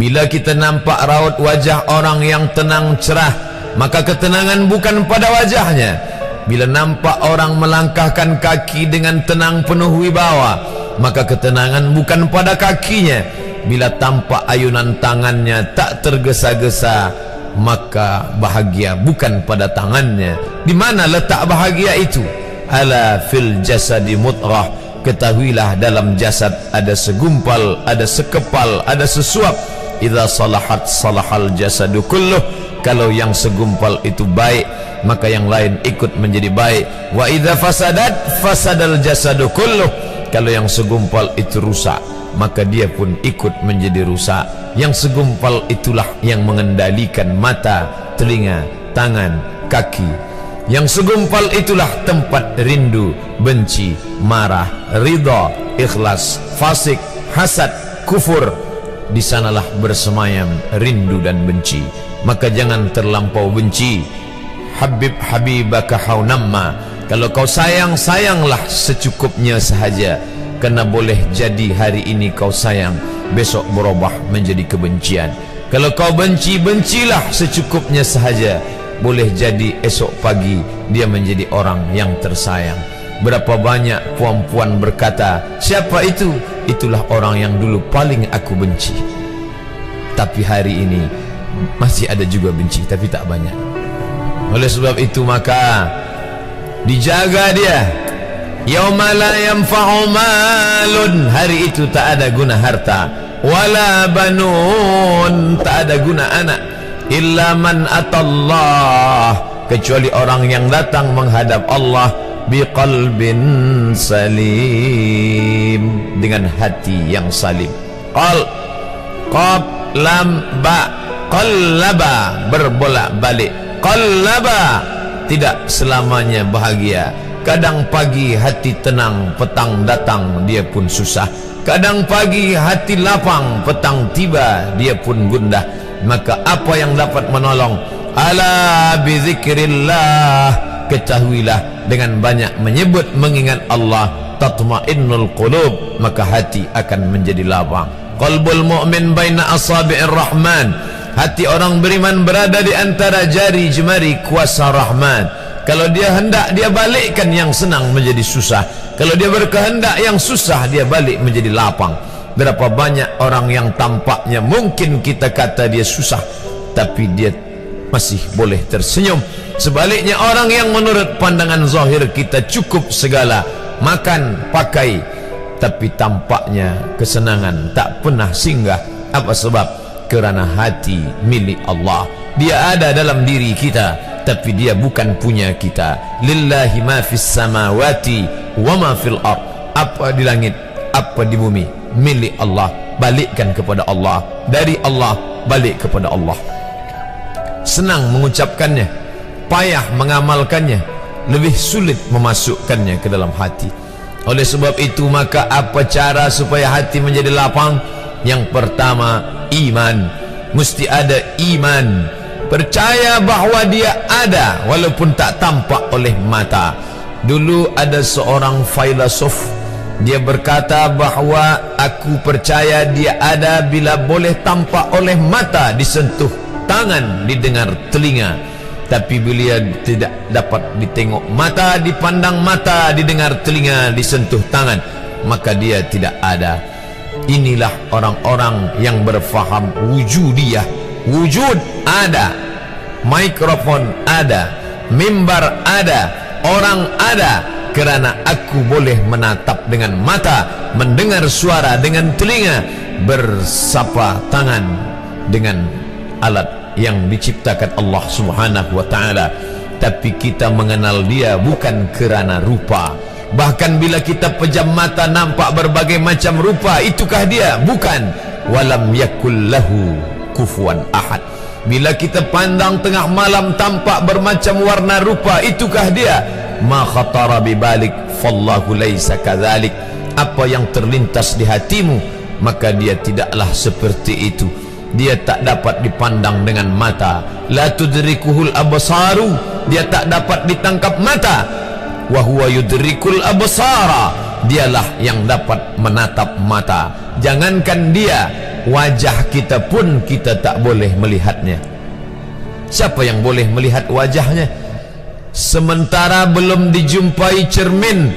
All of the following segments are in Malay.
Bila kita nampak raut wajah orang yang tenang cerah, maka ketenangan bukan pada wajahnya. Bila nampak orang melangkahkan kaki dengan tenang penuh wibawa, maka ketenangan bukan pada kakinya. Bila tampak ayunan tangannya tak tergesa-gesa, maka bahagia bukan pada tangannya. Di mana letak bahagia itu? Ala fil jasadi mutrah. Ketahuilah dalam jasad ada segumpal, ada sekepal, ada sesuap. Idza salahat salahal jasadu kulluh. Kalau yang segumpal itu baik, maka yang lain ikut menjadi baik. Wa idza fasadat fasadal jasadu kulluh. Kalau yang segumpal itu rusak, maka dia pun ikut menjadi rusak. Yang segumpal itulah yang mengendalikan mata, telinga, tangan, kaki. Yang segumpal itulah tempat rindu, benci, marah, ridha, ikhlas, fasik, hasad, kufur. Di sanalah bersemayam rindu dan benci. Maka jangan terlampau benci. Habib habibaka haunamma. Kalau kau sayang, sayanglah secukupnya sahaja. Karena boleh jadi hari ini kau sayang, besok berubah menjadi kebencian. Kalau kau benci, bencilah secukupnya sahaja. Boleh jadi esok pagi dia menjadi orang yang tersayang. Berapa banyak puan-puan berkata, siapa itu? Itulah orang yang dulu paling aku benci. Tapi hari ini masih ada juga benci, tapi tak banyak. Oleh sebab itu maka dijaga dia. Yauma la yanfa'u malun. Hari itu tak ada guna harta, wala banun, tak ada guna anak, illa man atallah, kecuali orang yang datang menghadap Allah biqalbin salim, dengan hati yang salim. Qaf lam ba, qallaba, berbolak-balik. Qallaba, tidak selamanya bahagia. Kadang pagi hati tenang, petang datang dia pun susah. Kadang pagi hati lapang, petang tiba dia pun gundah. Maka apa yang dapat menolong? Ala bizikrillah, ketahuilah dengan banyak menyebut mengingat Allah, tatmainnul qulub, maka hati akan menjadi lapang. Qalbul mu'min baina asabi'ir rahman, hati orang beriman berada di antara jari jemari kuasa Rahman. Kalau dia hendak, dia balikkan yang senang menjadi susah. Kalau dia berkehendak yang susah, dia balik menjadi lapang. Berapa banyak orang yang tampaknya mungkin kita kata dia susah, tapi dia masih boleh tersenyum. Sebaliknya orang yang menurut pandangan zahir kita cukup segala, makan, pakai, tapi tampaknya kesenangan tak pernah singgah. Apa sebab? Kerana hati milik Allah. Dia ada dalam diri kita, tapi dia bukan punya kita. Lillahi ma fis samawati wa ma fil ard. Apa di langit, apa di bumi, milik Allah. Balikkan kepada Allah. Dari Allah balik kepada Allah. Senang mengucapkannya, payah mengamalkannya, lebih sulit memasukkannya ke dalam hati. Oleh sebab itu maka apa cara supaya hati menjadi lapang? Yang pertama, iman. Mesti ada iman, percaya bahawa dia ada walaupun tak tampak oleh mata. Dulu ada seorang filosof, dia berkata bahawa aku percaya dia ada bila boleh tampak oleh mata, disentuh tangan, didengar telinga. Tapi bila tidak dapat ditengok mata, dipandang mata, didengar telinga, disentuh tangan, maka dia tidak ada. Inilah orang-orang yang berfaham wujudiyah. Wujud ada, mikrofon ada, mimbar ada, orang ada, kerana aku boleh menatap dengan mata, mendengar suara dengan telinga, bersapa tangan dengan alat yang diciptakan Allah Subhanahu wa ta'ala. Tapi kita mengenal dia bukan kerana rupa. Bahkan bila kita pejam mata nampak berbagai macam rupa, itukah dia? Bukan. Walam yakul lahu kufuwan ahad. Bila kita pandang tengah malam tampak bermacam warna rupa, itukah dia? Ma khatara bibalik fallahu laisa kadzalik. Apa yang terlintas di hatimu, maka dia tidaklah seperti itu. Dia tak dapat dipandang dengan mata. La tudrikuhul absaru, dia tak dapat ditangkap mata. Wa huwa yudrikul absara, dialah yang dapat menatap mata. Jangankan dia, wajah kita pun kita tak boleh melihatnya. Siapa yang boleh melihat wajahnya? Sementara belum dijumpai cermin,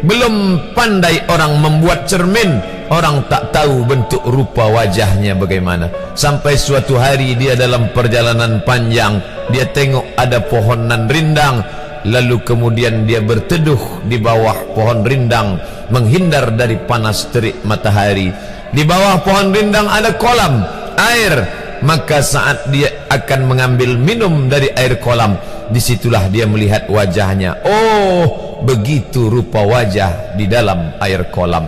belum pandai orang membuat cermin, orang tak tahu bentuk rupa wajahnya bagaimana. Sampai suatu hari dia dalam perjalanan panjang, dia tengok ada pohonan rindang, lalu kemudian dia berteduh di bawah pohon rindang, menghindar dari panas terik matahari. Di bawah pohon rindang ada kolam air, maka saat dia akan mengambil minum dari air kolam, disitulah dia melihat wajahnya. Oh, begitu rupa wajah di dalam air kolam.